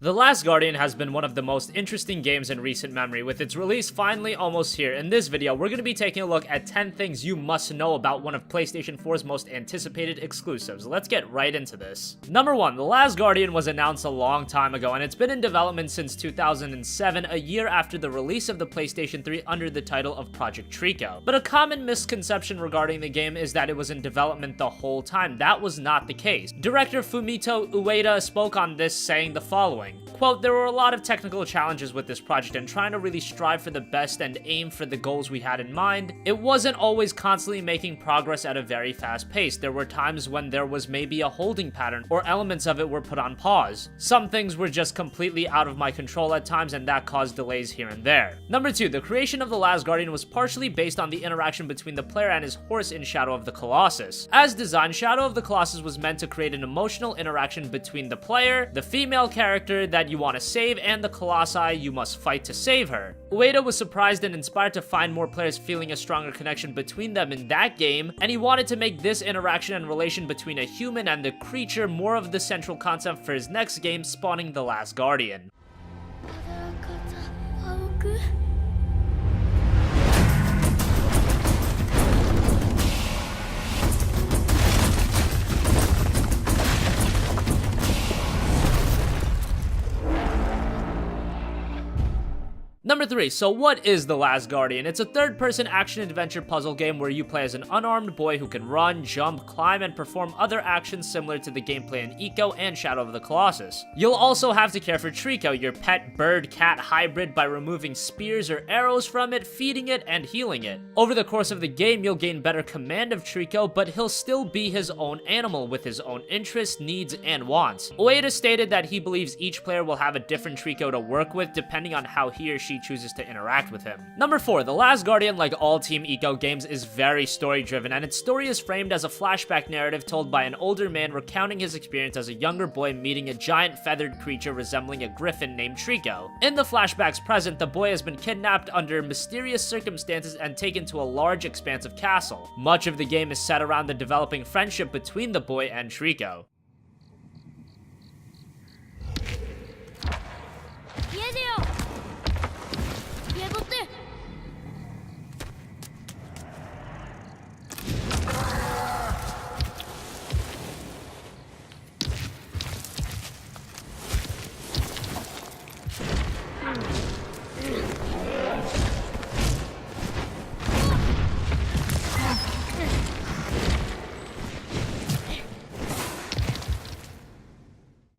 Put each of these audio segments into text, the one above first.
The Last Guardian has been one of the most interesting games in recent memory, with its release finally almost here. In this video, we're going to be taking a look at 10 things you must know about one of PlayStation 4's most anticipated exclusives. Let's get right into this. Number 1, The Last Guardian was announced a long time ago, and it's been in development since 2007, a year after the release of the PlayStation 3 under the title of Project Trico. But a common misconception regarding the game is that it was in development the whole time. That was not the case. Director Fumito Ueda spoke on this, saying the following. Quote, "There were a lot of technical challenges with this project, and trying to really strive for the best and aim for the goals we had in mind. It wasn't always constantly making progress at a very fast pace. There were times when there was maybe a holding pattern, or elements of it were put on pause. Some things were just completely out of my control at times, and that caused delays here and there." Number 2, the creation of The Last Guardian was partially based on the interaction between the player and his horse in Shadow of the Colossus. As designed, Shadow of the Colossus was meant to create an emotional interaction between the player, the female character that you want to save, and the colossi you must fight to save her. Ueda was surprised and inspired to find more players feeling a stronger connection between them in that game, and he wanted to make this interaction and relation between a human and the creature more of the central concept for his next game, spawning The Last Guardian. Number 3, so what is The Last Guardian? It's a third-person action-adventure puzzle game where you play as an unarmed boy who can run, jump, climb, and perform other actions similar to the gameplay in Ico and Shadow of the Colossus. You'll also have to care for Trico, your pet bird-cat hybrid, by removing spears or arrows from it, feeding it, and healing it. Over the course of the game, you'll gain better command of Trico, but he'll still be his own animal with his own interests, needs, and wants. Ueda stated that he believes each player will have a different Trico to work with depending on how he or she chooses to interact with him. Number 4, The Last Guardian, like all Team Ico games, is very story-driven, and its story is framed as a flashback narrative told by an older man recounting his experience as a younger boy meeting a giant feathered creature resembling a griffin named Trico. In the flashback's present, the boy has been kidnapped under mysterious circumstances and taken to a large, expansive castle. Much of the game is set around the developing friendship between the boy and Trico.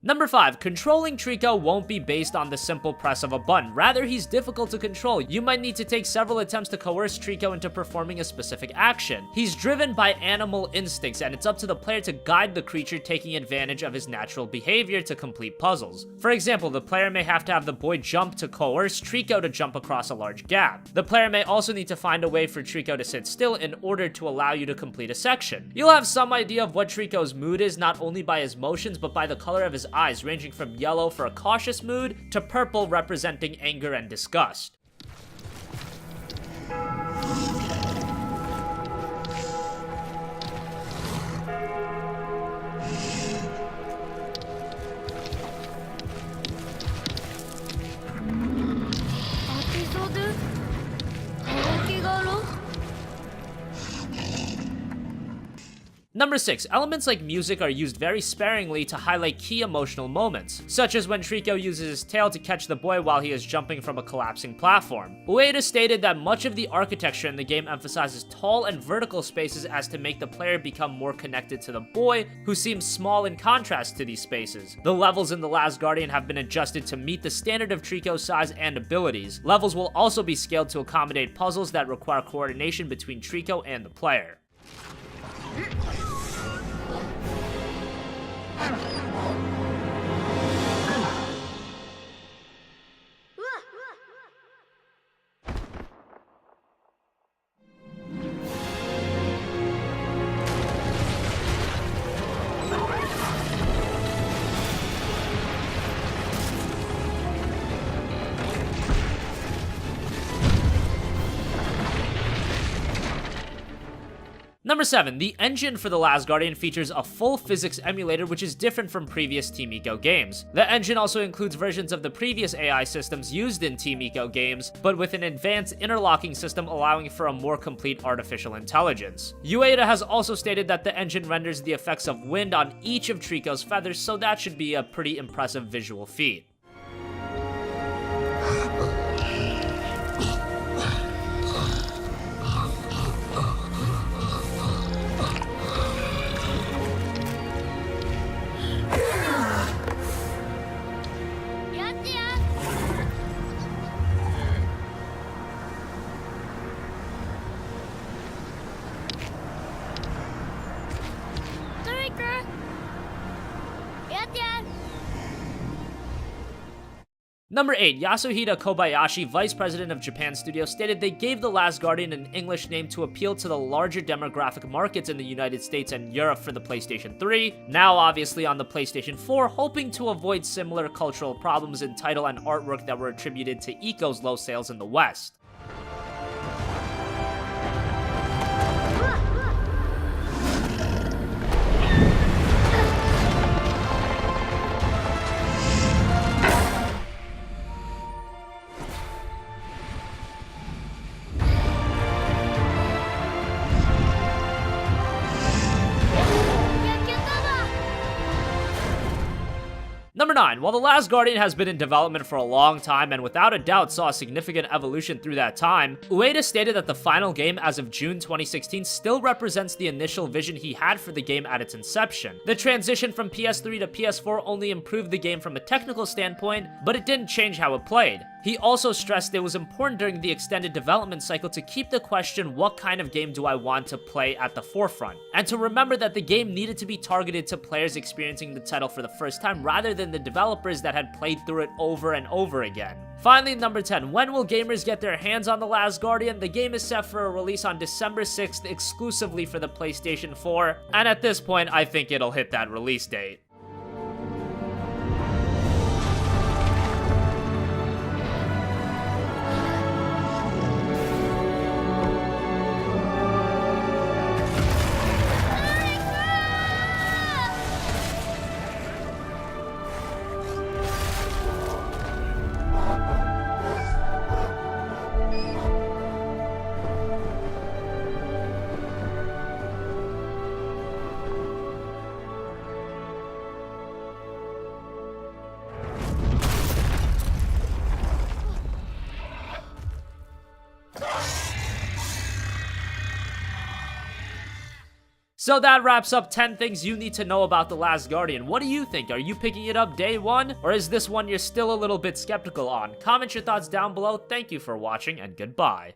Number 5, controlling Trico won't be based on the simple press of a button. Rather, he's difficult to control. You might need to take several attempts to coerce Trico into performing a specific action. He's driven by animal instincts, and it's up to the player to guide the creature, taking advantage of his natural behavior to complete puzzles. For example, the player may have to have the boy jump to coerce Trico to jump across a large gap. The player may also need to find a way for Trico to sit still in order to allow you to complete a section. You'll have some idea of what Trico's mood is, not only by his motions, but by the color of his eyes, ranging from yellow for a cautious mood to purple representing anger and disgust. Number 6, elements like music are used very sparingly to highlight key emotional moments, such as when Trico uses his tail to catch the boy while he is jumping from a collapsing platform. Ueda stated that much of the architecture in the game emphasizes tall and vertical spaces as to make the player become more connected to the boy, who seems small in contrast to these spaces. The levels in The Last Guardian have been adjusted to meet the standard of Trico's size and abilities. Levels will also be scaled to accommodate puzzles that require coordination between Trico and the player. Number 7, the engine for The Last Guardian features a full physics emulator which is different from previous Team Ico games. The engine also includes versions of the previous AI systems used in Team Ico games, but with an advanced interlocking system allowing for a more complete artificial intelligence. Ueda has also stated that the engine renders the effects of wind on each of Trico's feathers, so that should be a pretty impressive visual feat. Number 8, Yasuhida Kobayashi, vice president of Japan Studio, stated they gave The Last Guardian an English name to appeal to the larger demographic markets in the United States and Europe for the PlayStation 3, now obviously on the PlayStation 4, hoping to avoid similar cultural problems in title and artwork that were attributed to Ico's low sales in the West. Number 9, while The Last Guardian has been in development for a long time and without a doubt saw a significant evolution through that time, Ueda stated that the final game as of June 2016 still represents the initial vision he had for the game at its inception. The transition from PS3 to PS4 only improved the game from a technical standpoint, but it didn't change how it played. He also stressed it was important during the extended development cycle to keep the question, what kind of game do I want to play, at the forefront, and to remember that the game needed to be targeted to players experiencing the title for the first time rather than the developers that had played through it over and over again. Finally, number 10, when will gamers get their hands on The Last Guardian? The game is set for a release on December 6th exclusively for the PlayStation 4, and at this point, I think it'll hit that release date. So that wraps up 10 things you need to know about The Last Guardian. What do you think? Are you picking it up day one? Or is this one you're still a little bit skeptical on? Comment your thoughts down below. Thank you for watching, and goodbye.